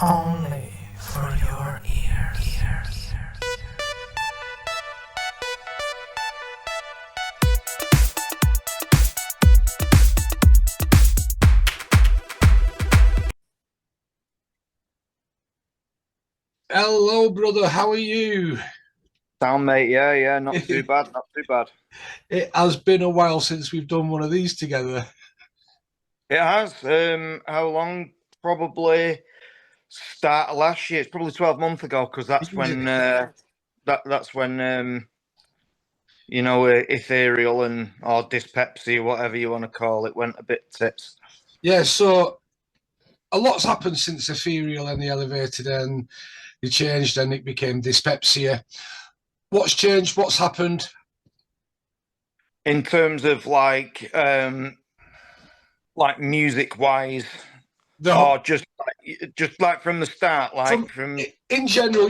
Only for your ears. Hello, brother. How are you? Sound mate, yeah, not too bad, not too bad. It has been a while since we've done one of these together. It has. How long? Probably start of last year. It's probably 12 months ago because that's when that's when ethereal and or dyspepsia, whatever you want to call it, went a bit tits. Yeah, so a lot's happened since Ethereal and the elevator, then you changed and it became dyspepsia. What's changed? What's happened? In terms of like music wise, The or just like from the start, like from from in general,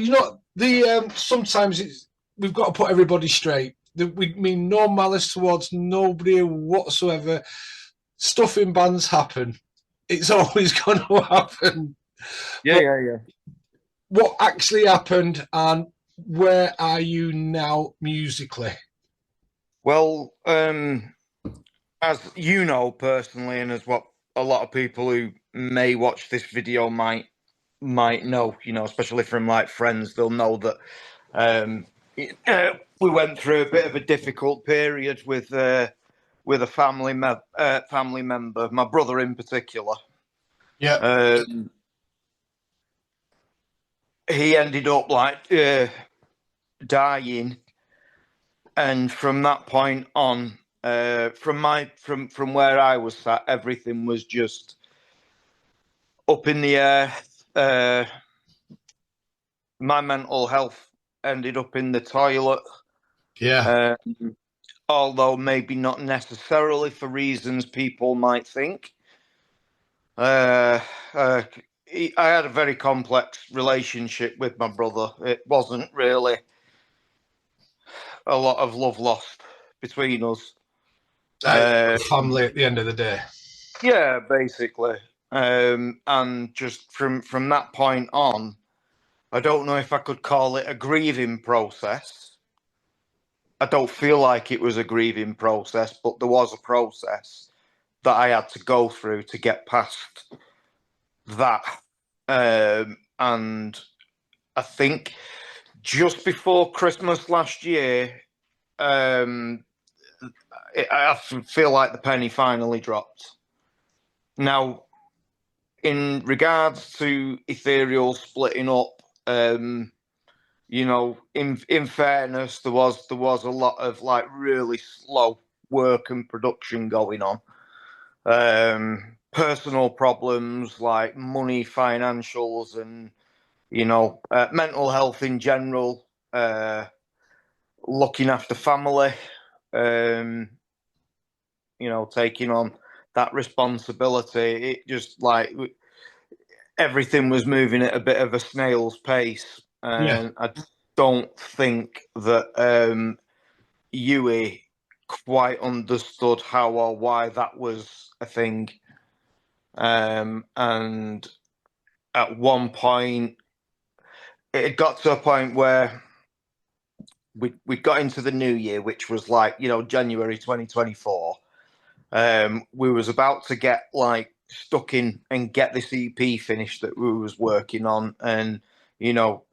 the sometimes we've got to put everybody straight. We mean no malice towards nobody whatsoever. Stuff in bands happen. It's always going to happen. yeah, But yeah, yeah. what actually happened and where are you now musically? Well, as you know personally, and as what a lot of people who may watch this video might know, especially from like friends, they'll know that um, we went through a bit of a difficult period with a family member, my brother in particular. Yeah. Um, he ended up like dying, and from that point on, from where I was sat, everything was just up in the air. Uh, my mental health ended up in the toilet, Yeah. uh, although maybe not necessarily for reasons people might think. Uh, uh, I had a very complex relationship with my brother. It wasn't really a lot of love lost between us. Uh, Family at the end of the day. yeah, basically. And just from that point on, I don't know if I could call it a grieving process. I don't feel like it was a grieving process, but there was a process that I had to go through to get past that. And I think just before Christmas last year, um, I feel like the penny finally dropped. Now, in regards to Ethereal splitting up, in fairness, there was a lot of like really slow work and production going on. Personal problems like money, financials, and mental health in general. Looking after family. Um, taking on that responsibility. It just like everything was moving at a bit of a snail's pace, Yeah. and I don't think that Yui quite understood how or why that was a thing. And at one point, it got to a point where we got into the new year, which was like January 2024. We was about to get like stuck in and get this EP finished that we was working on, and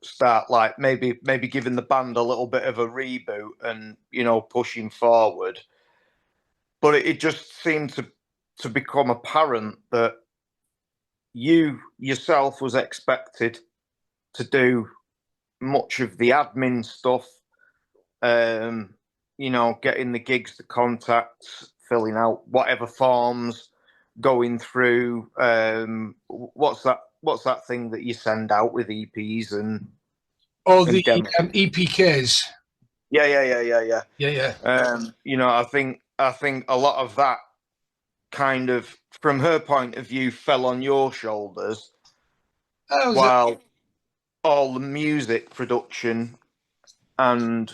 start like maybe giving the band a little bit of a reboot and pushing forward. But it just seemed to become apparent that you yourself was expected to do much of the admin stuff, um, getting the gigs, the contacts, filling out whatever forms, going through what's that thing that you send out with EPs Oh, the and demos. EPKs. Yeah, yeah, yeah, yeah, yeah. Yeah, yeah. I think a lot of that kind of, from her point of view, fell on your shoulders, That was it. while all the music production and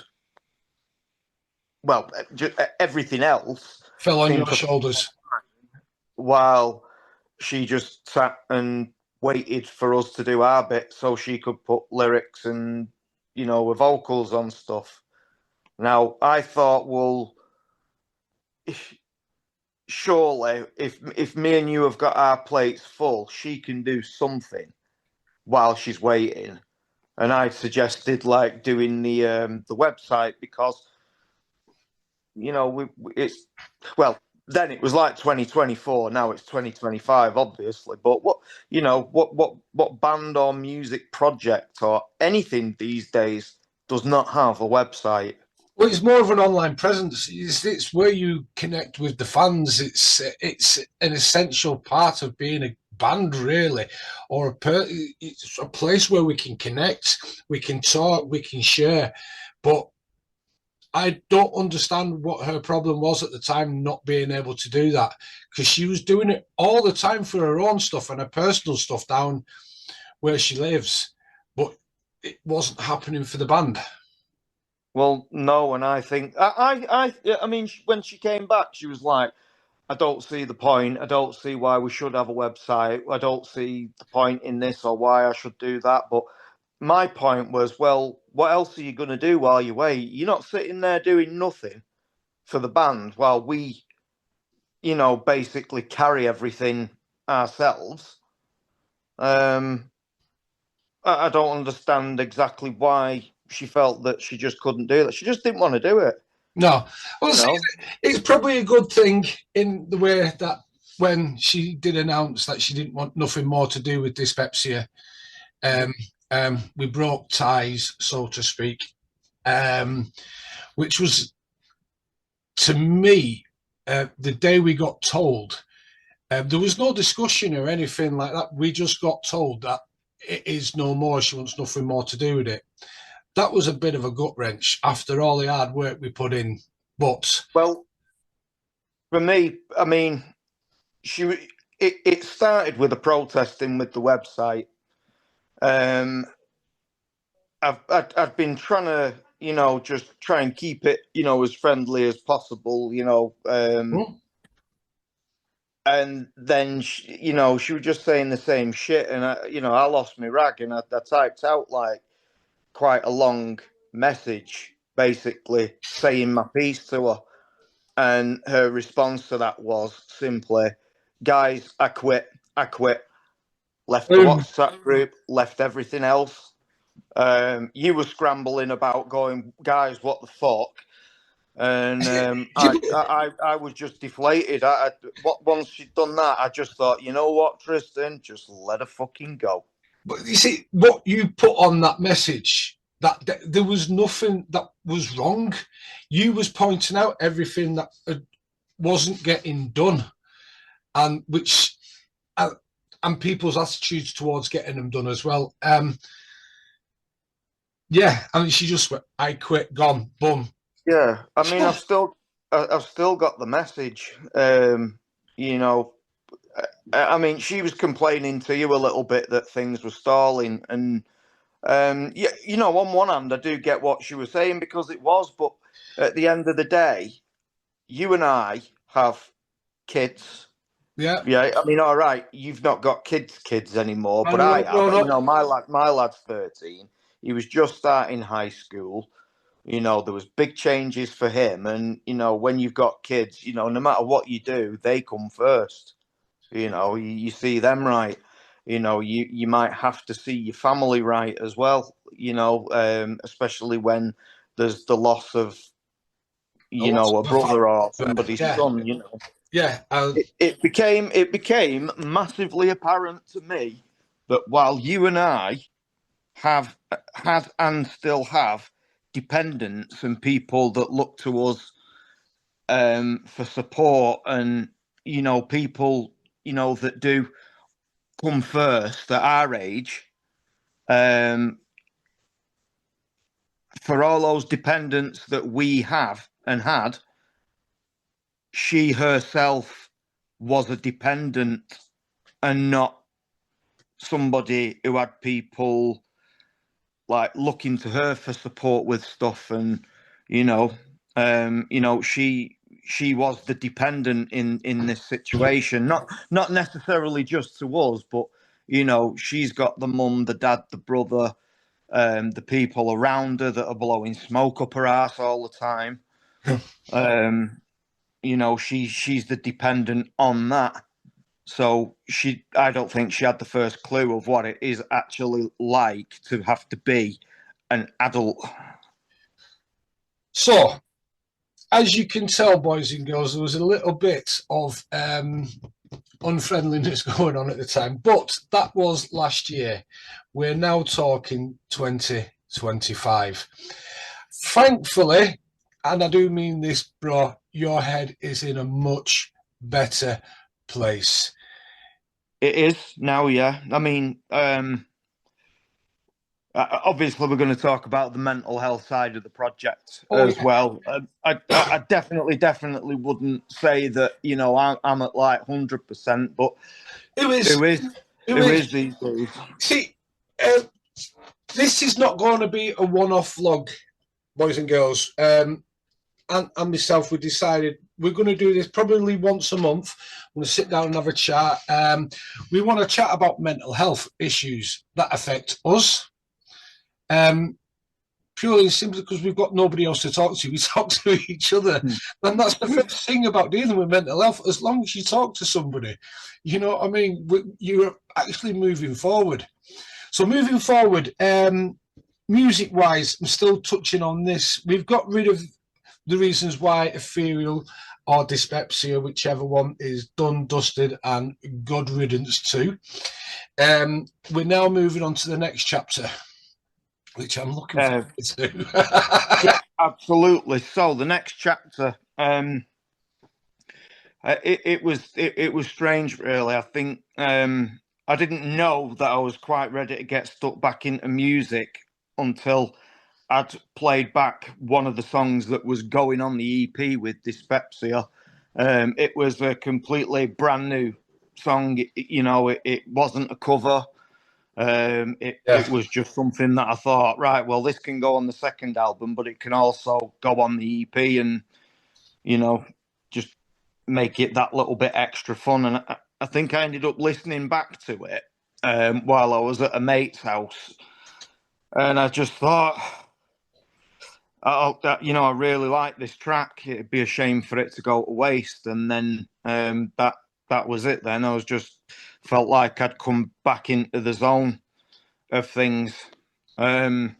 well, everything else Fell on seemed your to, shoulders. while she just sat and waited for us to do our bit so she could put lyrics and, you know, the vocals on stuff. Now, I thought, well, surely if me and you have got our plates full, she can do something while she's waiting. And I suggested like doing the website because, you know, it's, well, then it was like 2024. Now it's 2025, obviously. But what band or music project or anything these days does not have a website? Well, it's more of an online presence. It's where you connect with the fans. It's an essential part of being a band, really, or it's a place where we can connect, we can talk, we can share. But I don't understand what her problem was at the time, not being able to do that, because she was doing it all the time for her own stuff and her personal stuff down where she lives, but it wasn't happening for the band. Well, no, and I think I mean, when she came back, she was like, "I don't see the point. I don't see why we should have a website. I don't see the point in this or why I should do that." But my point was, well, what else are you going to do while you wait? You're not sitting there doing nothing for the band while we, you know, basically carry everything ourselves. I don't understand exactly why she felt that she just couldn't do that. She just didn't want to do it. No, well, You know? it's probably a good thing in the way that when she did announce that she didn't want nothing more to do with dyspepsia, we broke ties, so to speak, which was, to me, the day we got told. There was no discussion or anything like that. We just got told that it is no more. She wants nothing more to do with it. That was a bit of a gut wrench after all the hard work we put in. But well, for me, I mean, it started with a protesting with the website. I've been trying to, you know, just try and keep it, you know, as friendly as possible, you know. And then you know, she was just saying the same shit, and I lost my rag, and I typed out like quite a long message, basically saying my piece to her, and her response to that was simply, "Guys, I quit. I quit." Left the WhatsApp group, left everything else. You were scrambling about going, "Guys, what the fuck?" And I was just deflated. Once she'd done that, I just thought, you know what, Tristan, just let her fucking go. But you see, what you put on that message, that there was nothing that was wrong. You was pointing out everything that wasn't getting done, and which and people's attitudes towards getting them done as well. Yeah, I mean, she just went, "I quit, gone, boom." Yeah, I mean, I've still got the message. You know, I mean, she was complaining to you a little bit that things were stalling, and yeah, you know, on one hand, I do get what she was saying because it was, but at the end of the day, you and I have kids. Yeah, yeah. I mean, all right, you've not got kids anymore, but no, I have. no, You know, my lad's 13. He was just starting high school. You know, there was big changes for him, and you know, when you've got kids, you know, no matter what you do, they come first. You know, you see them right. You know, you might have to see your family right as well. You know, especially when there's the loss of, you know, a brother or somebody's son. You know, yeah. it became massively apparent to me that while you and I have had and still have dependents and people that look to us for support, and you know, people, you know, that do come first at our age, for all those dependents that we have and had, she herself was a dependent and not somebody who had people like looking to her for support with stuff. And you know, she was the dependent in this situation, not necessarily just to us, but You know, she's got the mum, the dad, the brother, the people around her that are blowing smoke up her ass all the time. You know, she's the dependent on that. So I don't think she had the first clue of what it is actually like to have to be an adult. So, as you can tell, boys and girls, there was a little bit of unfriendliness going on at the time, but that was last year. We're now talking 2025. Thankfully, and I do mean this, bro, your head is in a much better place. It is now, yeah. I mean, obviously, we're going to talk about the mental health side of the project as well. I definitely wouldn't say that, you know, I'm at like 100%, but who is these days? See, this is not going to be a one-off vlog, boys and girls. And myself, we decided we're going to do this probably once a month. We're going to sit down and have a chat. We want to chat about mental health issues that affect us. Purely and simply because we've got nobody else to talk to. We talk to each other. And that's the first thing about dealing with mental health. As long as you talk to somebody, you know what I mean? You're actually moving forward. So moving forward, music-wise, I'm still touching on this. We've got rid of the reasons why ethereal or dyspepsia, whichever one, is done, dusted, and good riddance to. We're now moving on to the next chapter, which I'm looking forward to. Absolutely. So the next chapter, it was strange, really. I think I didn't know that I was quite ready to get stuck back into music until I'd played back one of the songs that was going on the EP with Dyspepsia. It was a completely brand new song. You know, it wasn't a cover. It was just something that I thought, right, well, this can go on the second album, but it can also go on the EP and, you know, just make it that little bit extra fun. And I think I ended up listening back to it while I was at a mate's house. And I just thought, you know, I really like this track. It'd be a shame for it to go to waste. And then that was it then. I was just felt like I'd come back into the zone of things. You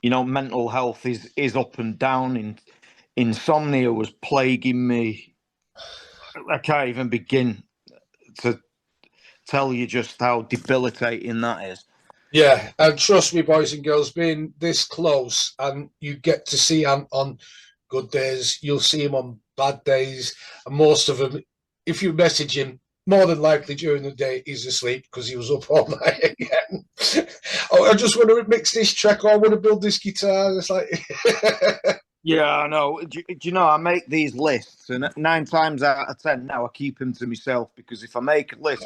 know, mental health is up and down. Insomnia was plaguing me. I can't even begin to tell you just how debilitating that is. Yeah, and trust me, boys and girls, being this close, and you get to see Ant on good days, you'll see him on bad days, and most of them, if you message him, more than likely during the day he's asleep because he was up all night again. Oh, I just want to mix this track, or I want to build this guitar. It's like, yeah, I know. Do you know, I make these lists, and 9 times out of 10 now I keep them to myself, because if I make a list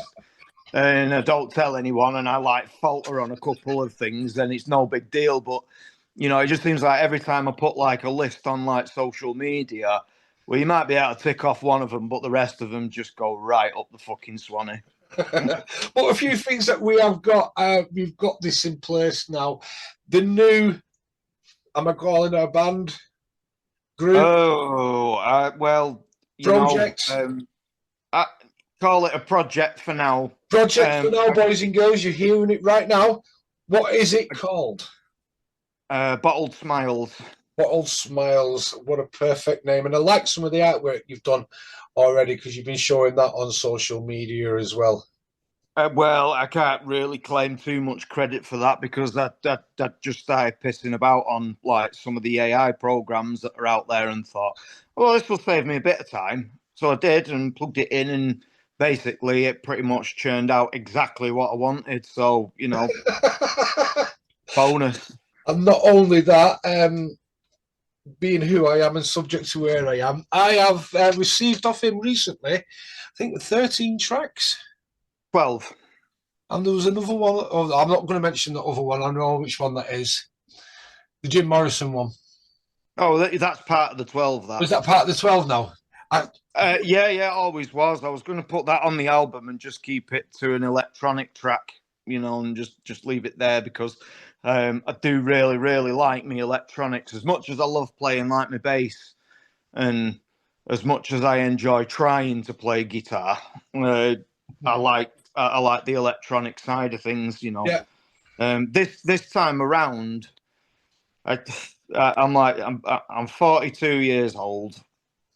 and I don't tell anyone and I like falter on a couple of things, then it's no big deal. But, you know, it just seems like every time I put like a list on like social media, well, you might be able to tick off one of them, but the rest of them just go right up the fucking Swanee. But a few things that we have got, we've got this in place now. The new, am I calling our band? Group? Oh, well, you project. know, I call it a project for now. Project for now, boys and girls. You're hearing it right now. What is it called? Bottled Smiles. Bottled Smiles. What a perfect name. And I like some of the artwork you've done already, because you've been showing that on social media as well. Well, I can't really claim too much credit for that, because that just started pissing about on like some of the AI programs that are out there, and thought, well, this will save me a bit of time. So I did, and plugged it in, and basically it pretty much churned out exactly what I wanted. So, you know, bonus. And not only that, being who I am and subject to where I am, I have received off him recently, I think 13 tracks. 12. And there was another one. Oh, I'm not going to mention the other one. I know which one that is. The Jim Morrison one. Oh, that's part of the 12. That was that part of the 12 now. Yeah, always was. I was going to put that on the album and just keep it to an electronic track, and just leave it there because I do really, really like me electronics as much as I love playing like my bass, and as much as I enjoy trying to play guitar. I like the electronic side of things, Yeah. This time around, I'm 42 years old.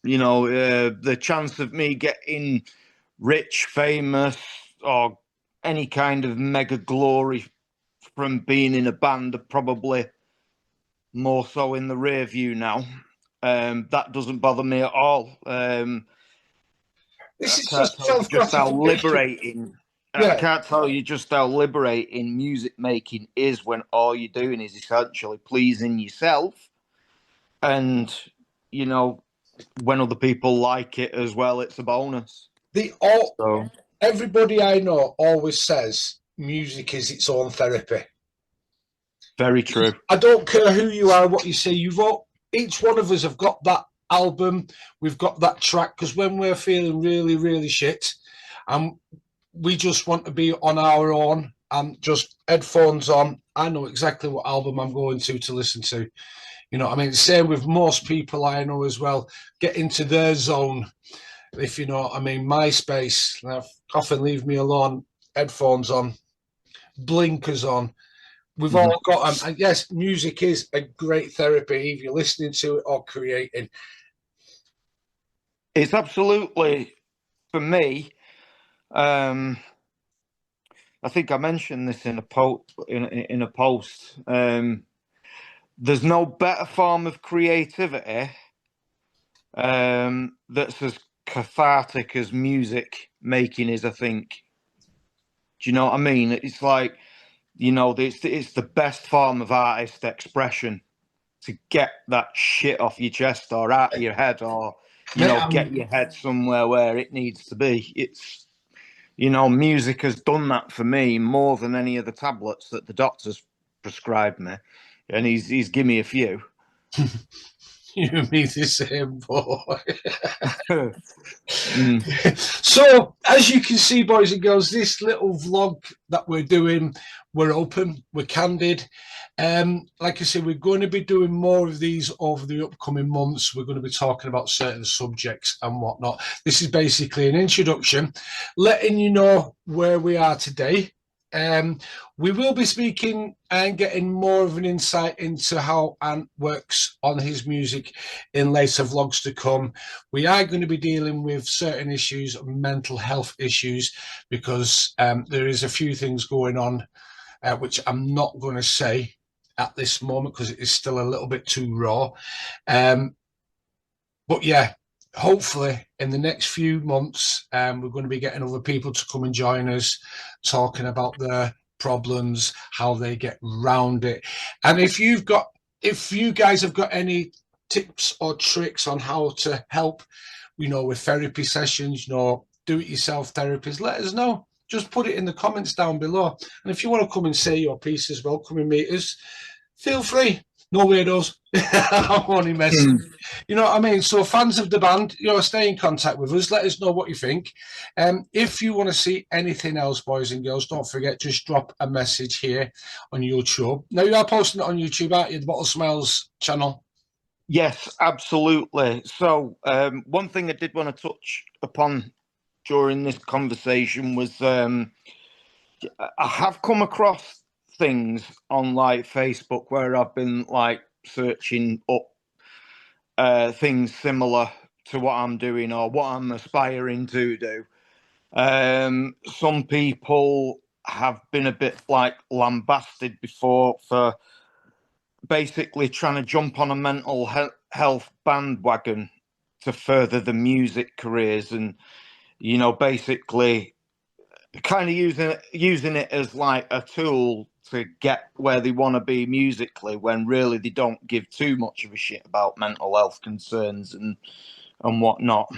The chance of me getting rich, famous, or any kind of mega glory from being in a band are probably more so in the rear view now. That doesn't bother me at all. This I is can't just tell you self just how gratification. liberating. I Yeah. can't tell you just how liberating music making is when all you're doing is essentially pleasing yourself, and you know when other people like it as well, it's a bonus. So Everybody I know always says music is its own therapy. very true. I don't care who you are, what you say. Each one of us have got that album. We've got that track because when we're feeling really, really shit, and we just want to be on our own and just headphones on. I know exactly what album I'm going to listen to. You know, I mean, same with most people I know as well. Get into their zone, if you know what I mean. MySpace, often leave me alone. Headphones on, blinkers on. We've all got them. And yes, music is a great therapy if you're listening to it or creating. It's absolutely, for me. I think I mentioned this in a post. There's no better form of creativity that's as cathartic as music making is. I think. Do you know what I mean? It's like it's the best form of artist expression to get that shit off your chest or out of your head, or get your head somewhere where it needs to be. It's music has done that for me more than any of the tablets that the doctors prescribed me, and he's given me a few. You and me the same, boy. Mm. So, as you can see, boys and girls, this little vlog that we're doing, we're open, we're candid. Like I said, we're going to be doing more of these over the upcoming months. We're going to be talking about certain subjects and whatnot. This is basically an introduction, letting you know where we are today. We will be speaking and getting more of an insight into how Ant works on his music in later vlogs to come. We are going to be dealing with certain issues, mental health issues, because there is a few things going on which I'm not going to say at this moment because it is still a little bit too raw. But yeah, hopefully in the next few months, we're going to be getting other people to come and join us, talking about their problems, how they get round it. And if you guys have got any tips or tricks on how to help, with therapy sessions, do-it-yourself therapies, let us know. Just put it in the comments down below. And if you want to come and say your piece as well, come and meet us, feel free. No weirdos. I'm only messing. You know what I mean? So fans of the band, stay in contact with us. Let us know what you think. If you want to see anything else, boys and girls, don't forget, just drop a message here on YouTube. Now, you are posting it on YouTube, aren't you? The Bottle Smiles channel. Yes, absolutely. So one thing I did want to touch upon during this conversation was I have come across things on like Facebook where I've been like searching up things similar to what I'm doing or what I'm aspiring to do. Some people have been a bit like lambasted before for basically trying to jump on a mental health bandwagon to further the music careers, and basically kind of using it as like a tool to get where they want to be musically, when really they don't give too much of a shit about mental health concerns and whatnot.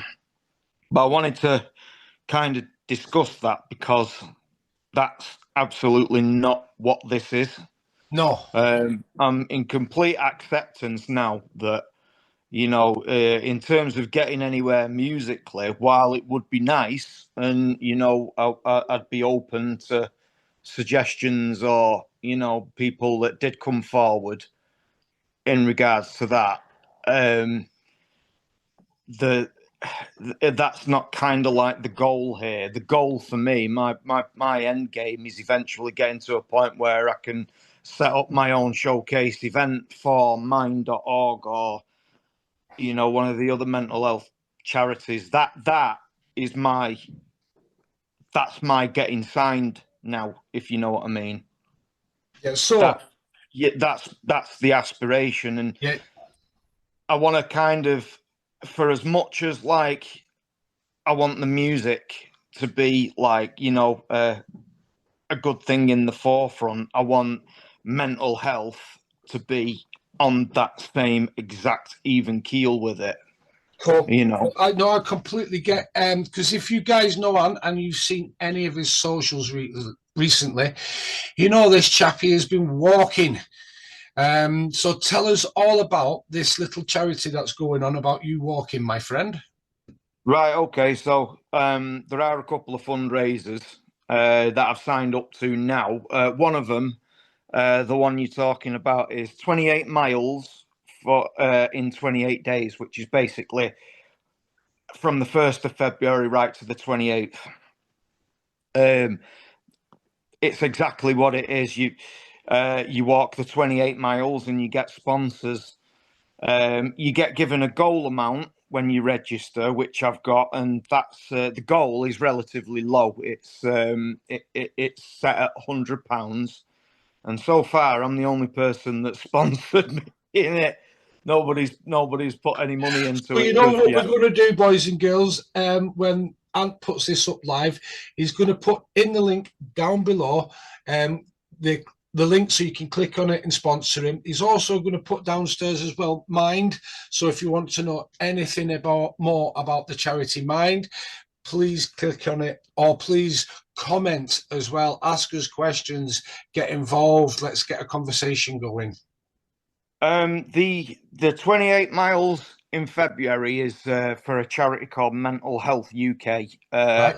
But I wanted to kind of discuss that because that's absolutely not what this is. No. I'm in complete acceptance now that In terms of getting anywhere musically, while it would be nice, and I'd be open to suggestions or people that did come forward in regards to that. The That's not kind of like the goal here. The goal for me, my end game, is eventually getting to a point where I can set up my own showcase event for Mind.org or one of the other mental health charities. Is that's my getting signed now, if you know what I mean. Yeah. So that's the aspiration, and yeah. I want to kind of, for as much as like I want the music to be like a good thing in the forefront, I want mental health to be on that same exact even keel with it. Cool. I know, I completely get, because if you guys know and you've seen any of his socials recently, this chappie has been walking. So tell us all about this little charity that's going on about you walking, my friend. Right, okay. So there are a couple of fundraisers that I've signed up to now. One of them, the one you're talking about, is 28 miles for in 28 days, which is basically from the 1st of February right to the 28th. It's exactly what it is. You walk the 28 miles and you get sponsors. You get given a goal amount when you register, which I've got, and that's the goal is relatively low. It's set at £100, and so far I'm the only person that's sponsored me in it. Nobody's put any money into it. You know what we're going to do, boys and girls, when Ant puts this up live, he's going to put in the link down below, the link so you can click on it and sponsor him. He's also going to put downstairs as well Mind. So if you want to know anything more about the charity Mind, please click on it, or please comment as well. Ask us questions, get involved. Let's get a conversation going. The 28 miles in February is for a charity called Mental Health UK. Right.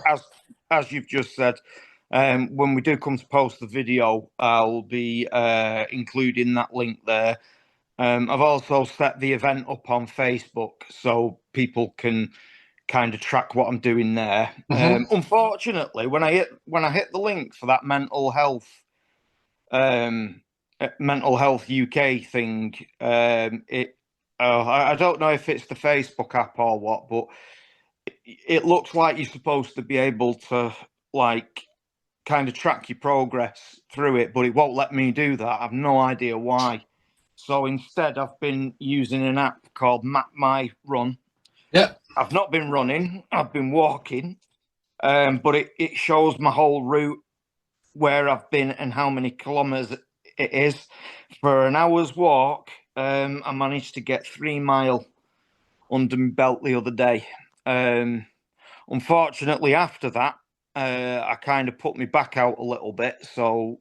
As you've just said, when we do come to post the video, I'll be including that link there. I've also set the event up on Facebook so people can kind of track what I'm doing there. Mm-hmm. Unfortunately, when I hit the link for that mental health UK thing, I don't know if it's the Facebook app or what, but it looks like you're supposed to be able to like kind of track your progress through it, but it won't let me do that. I've no idea why. So instead, I've been using an app called Map My Run. Yeah. I've not been running, I've been walking, but it shows my whole route, where I've been and how many kilometers it is. For an hour's walk, I managed to get 3 mile under my belt the other day. Unfortunately, after that, I kind of put me back out a little bit, so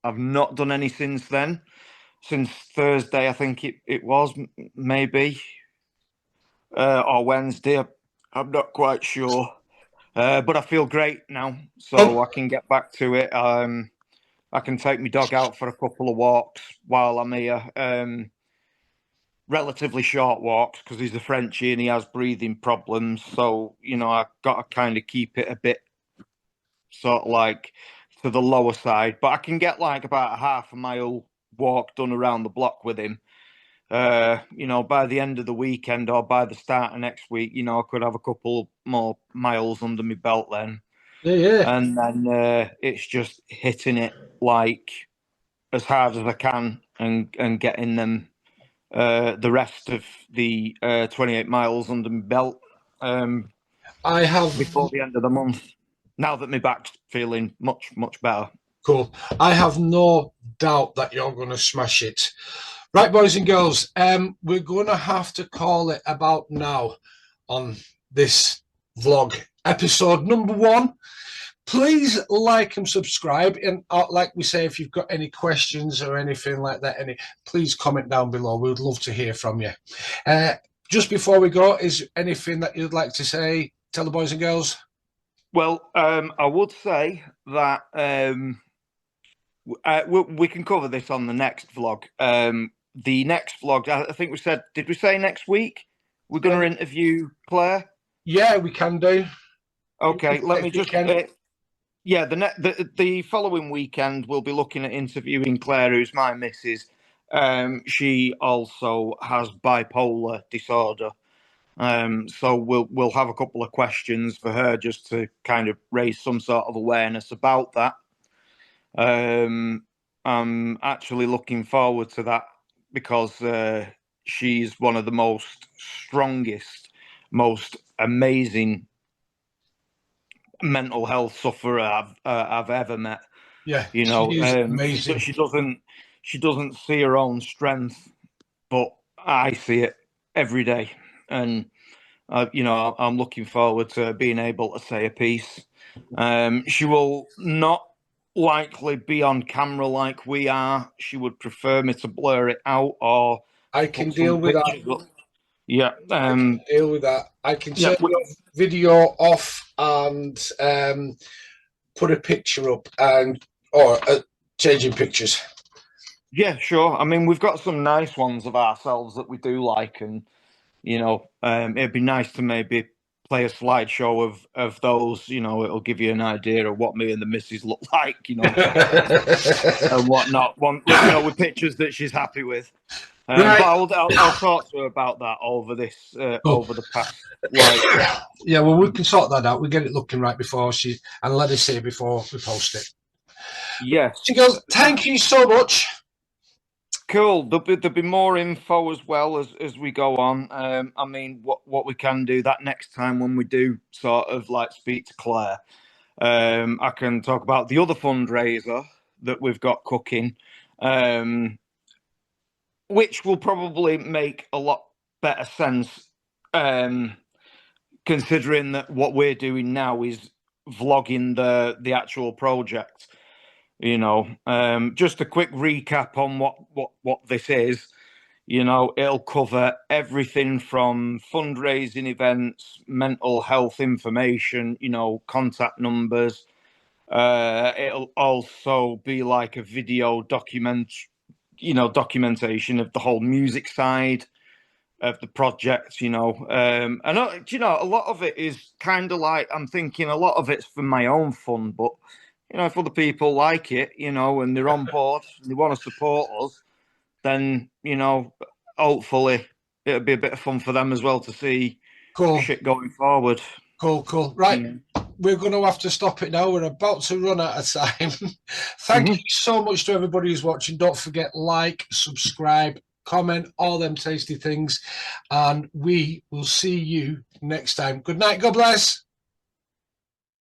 I've not done any since then. Since Thursday, I think it was, maybe, or Wednesday. I'm not quite sure. But I feel great now, so I can get back to it. I can take my dog out for a couple of walks while I'm here. Relatively short walks, because he's a Frenchie and he has breathing problems. So, I've got to kind of keep it a bit sort of like to the lower side. But I can get like about a half a mile walk done around the block with him. By the end of the weekend or by the start of next week, I could have a couple more miles under my belt then. Yeah. And then it's just hitting it like as hard as I can and getting them the rest of the 28 miles under my belt. I have before the end of the month. Now that my back's feeling much, much better. Cool. I have no doubt that you're going to smash it. Right, boys and girls, we're going to have to call it about now on this vlog. Episode number 1. Please like and subscribe. And like we say, if you've got any questions or anything like that, please comment down below. We would love to hear from you. just before we go, is anything that you'd like to say? Tell the boys and girls. Well, I would say that we can cover this on the next vlog. The next vlog, I think we said, did we say next week we're going to interview Claire? Yeah, we can do. Okay, let me just. Yeah, the following weekend we'll be looking at interviewing Claire, who's my missus. She also has bipolar disorder. So we'll have a couple of questions for her just to kind of raise some sort of awareness about that. I'm actually looking forward to that because she's one of the most strongest, most amazing mental health sufferer I've ever met. Yeah, you know, amazing. she doesn't see her own strength, but I see it every day, and I'm looking forward to being able to say a piece. She will not likely be on camera like we are. She would prefer me to blur it out, or I can deal with that. Up. Yeah, I can deal with that. I can turn your video off and put a picture up or changing pictures. Yeah, sure. I mean, we've got some nice ones of ourselves that we do like, and it'd be nice to maybe play a slideshow of those. It'll give you an idea of what me and the missus look like, and whatnot. With pictures that she's happy with. Right. But I'll talk to her about that over this over the past. Yeah, well, we can sort that out. We get it looking right before and let us see it before we post it. Yes. She goes, thank you so much. Cool. There'll be more info as well as we go on. I mean, what we can do that next time when we do sort of like speak to Claire, I can talk about the other fundraiser that we've got cooking, which will probably make a lot better sense, considering that what we're doing now is vlogging the actual project. Just a quick recap on what this is. It'll cover everything from fundraising events, mental health information, contact numbers. It'll also be like a video documentation of the whole music side of the project, and a lot of it is kind of like, I'm thinking a lot of it's for my own fun, but if other people like it, and they're on board and they want to support us, then, hopefully it'll be a bit of fun for them as well to see shit going forward. Cool. Right. We're going to have to stop it now. We're about to run out of time. Thank you so much to everybody who's watching. Don't forget, like, subscribe, comment, all them tasty things. And we will see you next time. Good night. God bless.